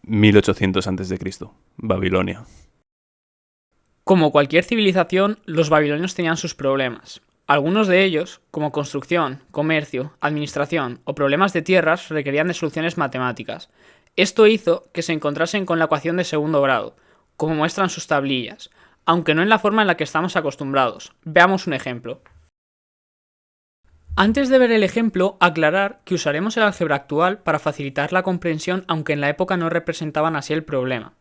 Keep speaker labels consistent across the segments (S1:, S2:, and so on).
S1: 1800 a.C., Babilonia.
S2: Como cualquier civilización, los babilonios tenían sus problemas. Algunos de ellos, como construcción, comercio, administración o problemas de tierras, requerían de soluciones matemáticas. Esto hizo que se encontrasen con la ecuación de segundo grado, como muestran sus tablillas, aunque no en la forma en la que estamos acostumbrados. Veamos un ejemplo. Antes de ver el ejemplo, aclarar que usaremos el álgebra actual para facilitar la comprensión, aunque en la época no representaban así el problema.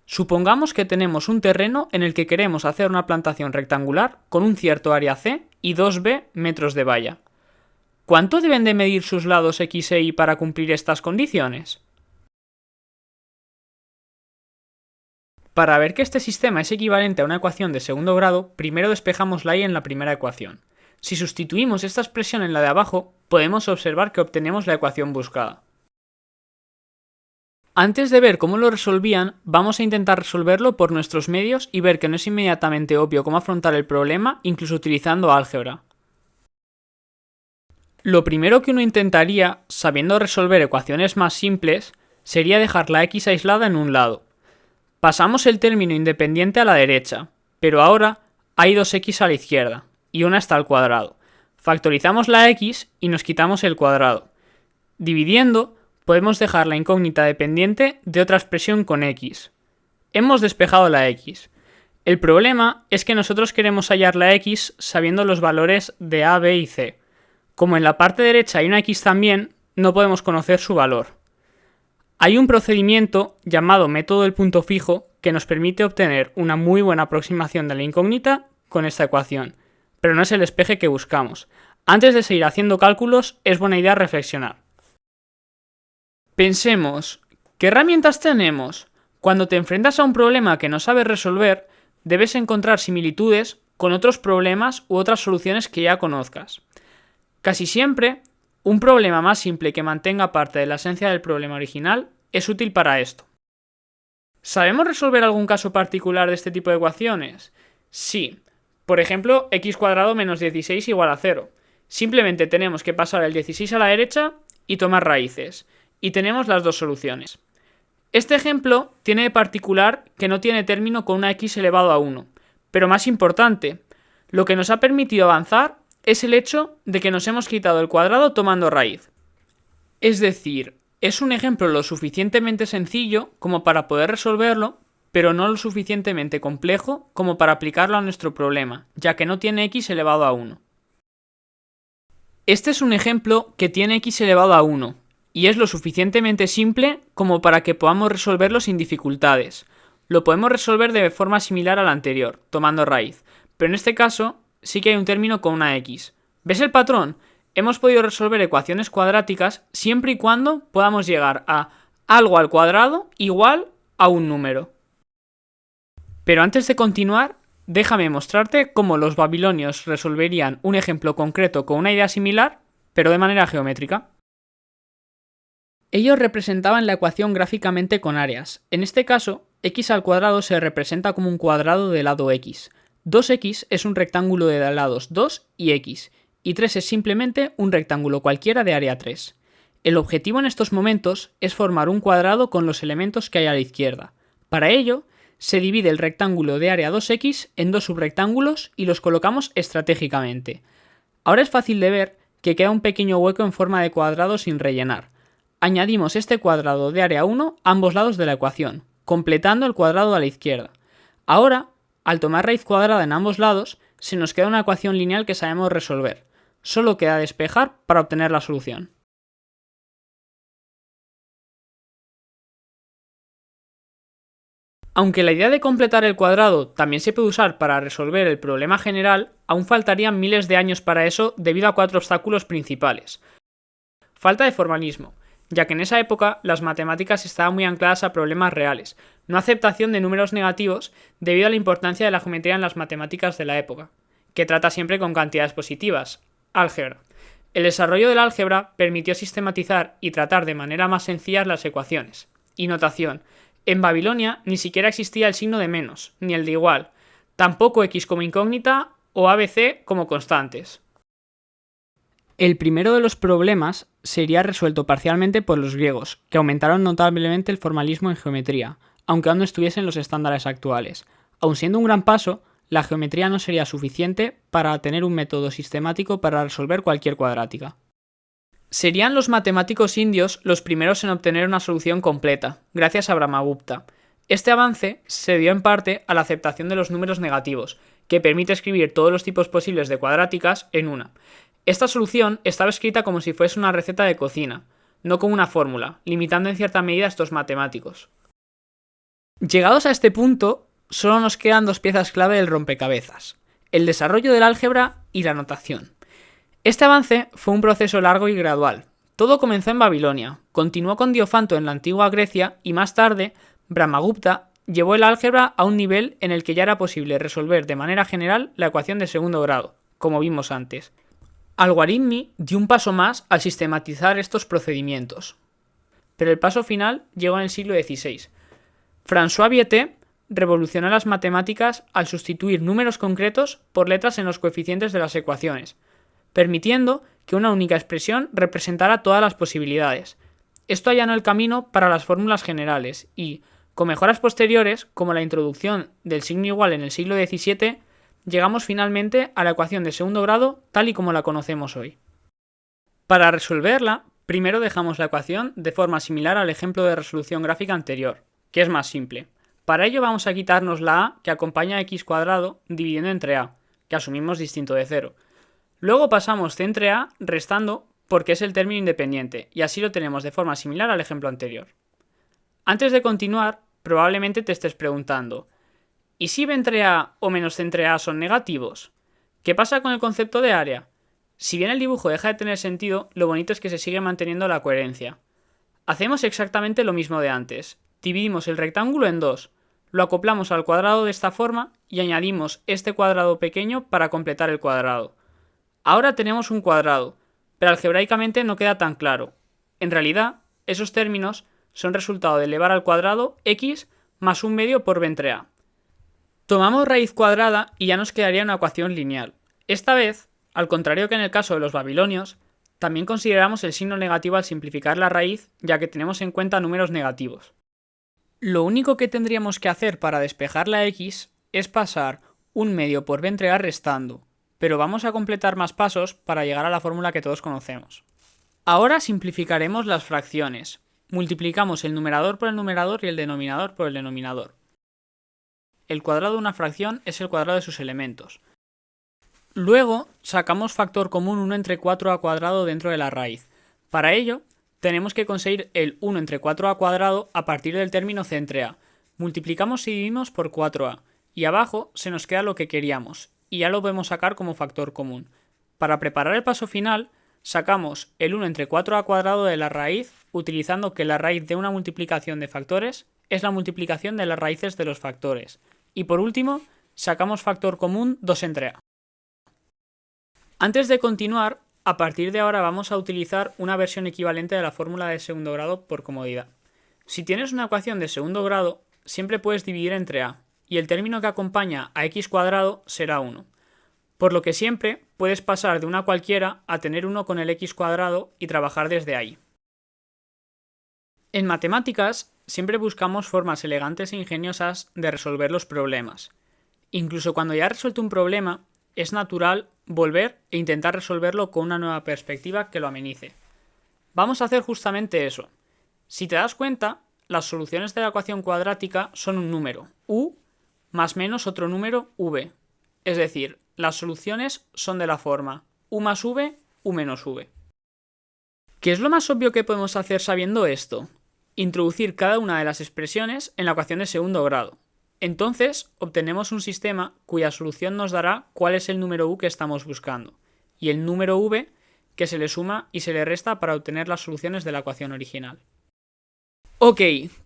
S2: Supongamos que tenemos un terreno en el que queremos hacer una plantación rectangular con un cierto área C y 2b metros de valla. ¿Cuánto deben de medir sus lados X e Y para cumplir estas condiciones? Para ver que este sistema es equivalente a una ecuación de segundo grado, primero despejamos la Y en la primera ecuación. Si sustituimos esta expresión en la de abajo, podemos observar que obtenemos la ecuación buscada. Antes de ver cómo lo resolvían, vamos a intentar resolverlo por nuestros medios y ver que no es inmediatamente obvio cómo afrontar el problema, incluso utilizando álgebra. Lo primero que uno intentaría, sabiendo resolver ecuaciones más simples, sería dejar la X aislada en un lado. Pasamos el término independiente a la derecha, pero ahora hay dos X a la izquierda, y una está al cuadrado. Factorizamos la X y nos quitamos el cuadrado. Dividiendo, podemos dejar la incógnita dependiente de otra expresión con X. Hemos despejado la X. El problema es que nosotros queremos hallar la X sabiendo los valores de A, B y C. Como en la parte derecha hay una X también, no podemos conocer su valor. Hay un procedimiento llamado método del punto fijo que nos permite obtener una muy buena aproximación de la incógnita con esta ecuación, pero no es el despeje que buscamos. Antes de seguir haciendo cálculos, es buena idea reflexionar. Pensemos, ¿qué herramientas tenemos? Cuando te enfrentas a un problema que no sabes resolver, debes encontrar similitudes con otros problemas u otras soluciones que ya conozcas. Casi siempre, un problema más simple que mantenga parte de la esencia del problema original es útil para esto. ¿Sabemos resolver algún caso particular de este tipo de ecuaciones? Sí. Por ejemplo, x² menos 16 igual a 0. Simplemente tenemos que pasar el 16 a la derecha y tomar raíces. Y tenemos las dos soluciones. Este ejemplo tiene de particular que no tiene término con una x elevado a 1. Pero más importante, lo que nos ha permitido avanzar es el hecho de que nos hemos quitado el cuadrado tomando raíz. Es decir, es un ejemplo lo suficientemente sencillo como para poder resolverlo, pero no lo suficientemente complejo como para aplicarlo a nuestro problema, ya que no tiene x elevado a 1. Este es un ejemplo que tiene x elevado a 1, y es lo suficientemente simple como para que podamos resolverlo sin dificultades. Lo podemos resolver de forma similar a la anterior, tomando raíz, pero en este caso sí que hay un término con una x. ¿Ves el patrón? Hemos podido resolver ecuaciones cuadráticas siempre y cuando podamos llegar a algo al cuadrado igual a un número. Pero antes de continuar, déjame mostrarte cómo los babilonios resolverían un ejemplo concreto con una idea similar, pero de manera geométrica. Ellos representaban la ecuación gráficamente con áreas. En este caso, x² se representa como un cuadrado de lado x. 2x es un rectángulo de lados 2 y x, y 3 es simplemente un rectángulo cualquiera de área 3. El objetivo en estos momentos es formar un cuadrado con los elementos que hay a la izquierda. Para ello, se divide el rectángulo de área 2x en dos subrectángulos y los colocamos estratégicamente. Ahora es fácil de ver que queda un pequeño hueco en forma de cuadrado sin rellenar. Añadimos este cuadrado de área 1 a ambos lados de la ecuación, completando el cuadrado a la izquierda. Ahora, al tomar raíz cuadrada en ambos lados, se nos queda una ecuación lineal que sabemos resolver. Solo queda despejar para obtener la solución. Aunque la idea de completar el cuadrado también se puede usar para resolver el problema general, aún faltarían miles de años para eso debido a 4 obstáculos principales. Falta de formalismo, ya que en esa época las matemáticas estaban muy ancladas a problemas reales, no aceptación de números negativos debido a la importancia de la geometría en las matemáticas de la época, que trata siempre con cantidades positivas, álgebra. El desarrollo del álgebra permitió sistematizar y tratar de manera más sencilla las ecuaciones. Y notación, en Babilonia ni siquiera existía el signo de menos, ni el de igual, tampoco x como incógnita o ABC como constantes. El primero de los problemas sería resuelto parcialmente por los griegos, que aumentaron notablemente el formalismo en geometría, aunque aún no estuviesen los estándares actuales. Aun siendo un gran paso, la geometría no sería suficiente para tener un método sistemático para resolver cualquier cuadrática. Serían los matemáticos indios los primeros en obtener una solución completa, gracias a Brahmagupta. Este avance se dio en parte a la aceptación de los números negativos, que permite escribir todos los tipos posibles de cuadráticas en una. Esta solución estaba escrita como si fuese una receta de cocina, no como una fórmula, limitando en cierta medida a estos matemáticos. Llegados a este punto, solo nos quedan dos piezas clave del rompecabezas: el desarrollo del álgebra y la notación. Este avance fue un proceso largo y gradual. Todo comenzó en Babilonia, continuó con Diofanto en la antigua Grecia y más tarde, Brahmagupta llevó el álgebra a un nivel en el que ya era posible resolver de manera general la ecuación de segundo grado, como vimos antes. Al-Khwarizmi dio un paso más al sistematizar estos procedimientos, pero el paso final llegó en el siglo XVI. François Vieutet revolucionó las matemáticas al sustituir números concretos por letras en los coeficientes de las ecuaciones, permitiendo que una única expresión representara todas las posibilidades. Esto allanó el camino para las fórmulas generales y, con mejoras posteriores, como la introducción del signo igual en el siglo XVII, llegamos finalmente a la ecuación de segundo grado tal y como la conocemos hoy. Para resolverla, primero dejamos la ecuación de forma similar al ejemplo de resolución gráfica anterior, que es más simple. Para ello vamos a quitarnos la a que acompaña a x cuadrado dividiendo entre a, que asumimos distinto de 0. Luego pasamos c entre a restando porque es el término independiente, y así lo tenemos de forma similar al ejemplo anterior. Antes de continuar, probablemente te estés preguntando: ¿y si b entre a o menos c entre a son negativos? ¿Qué pasa con el concepto de área? Si bien el dibujo deja de tener sentido, lo bonito es que se sigue manteniendo la coherencia. Hacemos exactamente lo mismo de antes. Dividimos el rectángulo en dos, lo acoplamos al cuadrado de esta forma y añadimos este cuadrado pequeño para completar el cuadrado. Ahora tenemos un cuadrado, pero algebraicamente no queda tan claro. En realidad, esos términos son resultado de elevar al cuadrado x más un medio por b entre a. Tomamos raíz cuadrada y ya nos quedaría una ecuación lineal. Esta vez, al contrario que en el caso de los babilonios, también consideramos el signo negativo al simplificar la raíz, ya que tenemos en cuenta números negativos. Lo único que tendríamos que hacer para despejar la x es pasar un medio por b entre a restando, pero vamos a completar más pasos para llegar a la fórmula que todos conocemos. Ahora simplificaremos las fracciones. Multiplicamos el numerador por el numerador y el denominador por el denominador. El cuadrado de una fracción es el cuadrado de sus elementos. Luego sacamos factor común 1 entre 4a cuadrado dentro de la raíz. Para ello, tenemos que conseguir el 1 entre 4a cuadrado a partir del término c entre a. Multiplicamos y dividimos por 4a, y abajo se nos queda lo que queríamos, y ya lo podemos sacar como factor común. Para preparar el paso final, sacamos el 1 entre 4a cuadrado de la raíz, utilizando que la raíz de una multiplicación de factores es la multiplicación de las raíces de los factores. Y por último, sacamos factor común 2 entre a. Antes de continuar, a partir de ahora vamos a utilizar una versión equivalente de la fórmula de segundo grado por comodidad. Si tienes una ecuación de segundo grado, siempre puedes dividir entre a, y el término que acompaña a x cuadrado será 1. Por lo que siempre puedes pasar de una cualquiera a tener 1 con el x cuadrado y trabajar desde ahí. En matemáticas, siempre buscamos formas elegantes e ingeniosas de resolver los problemas. Incluso cuando ya has resuelto un problema, es natural volver e intentar resolverlo con una nueva perspectiva que lo amenice. Vamos a hacer justamente eso. Si te das cuenta, las soluciones de la ecuación cuadrática son un número, u, más menos otro número, v. Es decir, las soluciones son de la forma u más v, u menos v. ¿Qué es lo más obvio que podemos hacer sabiendo esto? Introducir cada una de las expresiones en la ecuación de segundo grado. Entonces, obtenemos un sistema cuya solución nos dará cuál es el número u que estamos buscando, y el número v que se le suma y se le resta para obtener las soluciones de la ecuación original. Ok,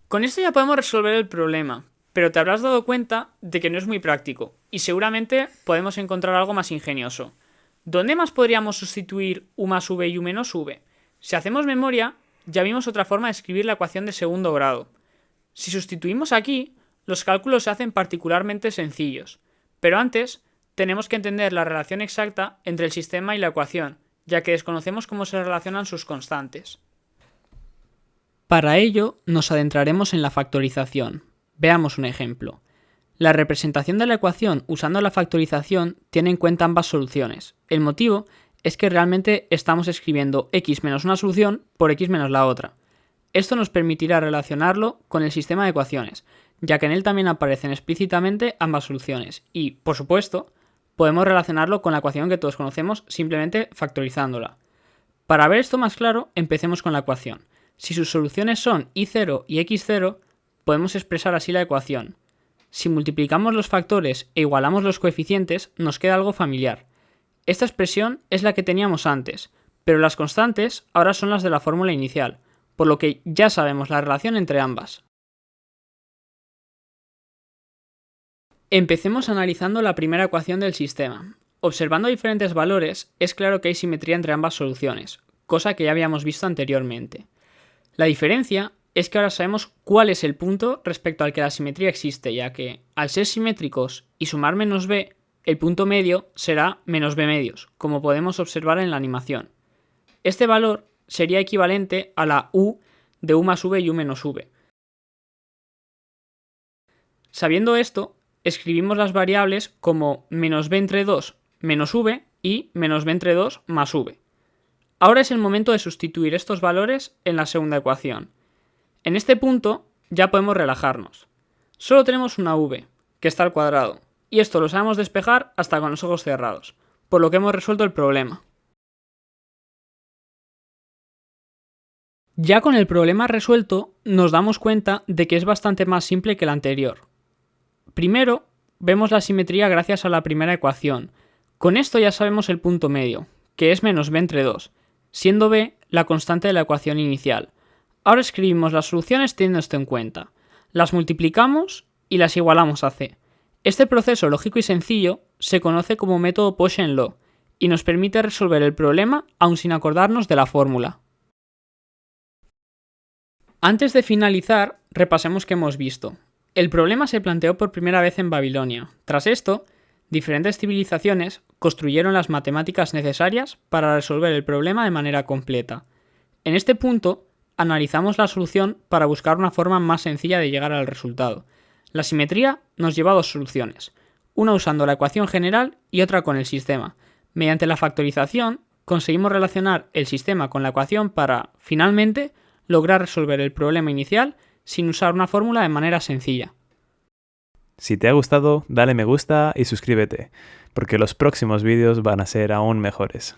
S2: con esto ya podemos resolver el problema, pero te habrás dado cuenta de que no es muy práctico, y seguramente podemos encontrar algo más ingenioso. ¿Dónde más podríamos sustituir u más v y u menos v? Si hacemos memoria, ya vimos otra forma de escribir la ecuación de segundo grado. Si sustituimos aquí, los cálculos se hacen particularmente sencillos, pero antes tenemos que entender la relación exacta entre el sistema y la ecuación, ya que desconocemos cómo se relacionan sus constantes. Para ello, nos adentraremos en la factorización. Veamos un ejemplo. La representación de la ecuación usando la factorización tiene en cuenta ambas soluciones. El motivo es que realmente estamos escribiendo x menos una solución por x menos la otra. Esto nos permitirá relacionarlo con el sistema de ecuaciones, ya que en él también aparecen explícitamente ambas soluciones y, por supuesto, podemos relacionarlo con la ecuación que todos conocemos simplemente factorizándola. Para ver esto más claro, empecemos con la ecuación. Si sus soluciones son y0 y x0, podemos expresar así la ecuación. Si multiplicamos los factores e igualamos los coeficientes, nos queda algo familiar. Esta expresión es la que teníamos antes, pero las constantes ahora son las de la fórmula inicial, por lo que ya sabemos la relación entre ambas. Empecemos analizando la primera ecuación del sistema. Observando diferentes valores, es claro que hay simetría entre ambas soluciones, cosa que ya habíamos visto anteriormente. La diferencia es que ahora sabemos cuál es el punto respecto al que la simetría existe, ya que, al ser simétricos y sumar menos b, el punto medio será menos b medios, como podemos observar en la animación. Este valor sería equivalente a la u de u más v y u menos v. Sabiendo esto, escribimos las variables como menos b entre 2 menos v y menos b entre 2 más v. Ahora es el momento de sustituir estos valores en la segunda ecuación. En este punto ya podemos relajarnos. Solo tenemos una v, que está al cuadrado, y esto lo sabemos despejar hasta con los ojos cerrados, por lo que hemos resuelto el problema. Ya con el problema resuelto, nos damos cuenta de que es bastante más simple que el anterior. Primero, vemos la simetría gracias a la primera ecuación. Con esto ya sabemos el punto medio, que es menos b entre 2, siendo b la constante de la ecuación inicial. Ahora escribimos las soluciones teniendo esto en cuenta. Las multiplicamos y las igualamos a c. Este proceso lógico y sencillo se conoce como método Poisson-Law y nos permite resolver el problema aun sin acordarnos de la fórmula. Antes de finalizar, repasemos qué hemos visto. El problema se planteó por primera vez en Babilonia. Tras esto, diferentes civilizaciones construyeron las matemáticas necesarias para resolver el problema de manera completa. En este punto, analizamos la solución para buscar una forma más sencilla de llegar al resultado. La simetría nos lleva a dos soluciones, una usando la ecuación general y otra con el sistema. Mediante la factorización, conseguimos relacionar el sistema con la ecuación para, finalmente, lograr resolver el problema inicial sin usar una fórmula de manera sencilla.
S1: Si te ha gustado, dale me gusta y suscríbete, porque los próximos vídeos van a ser aún mejores.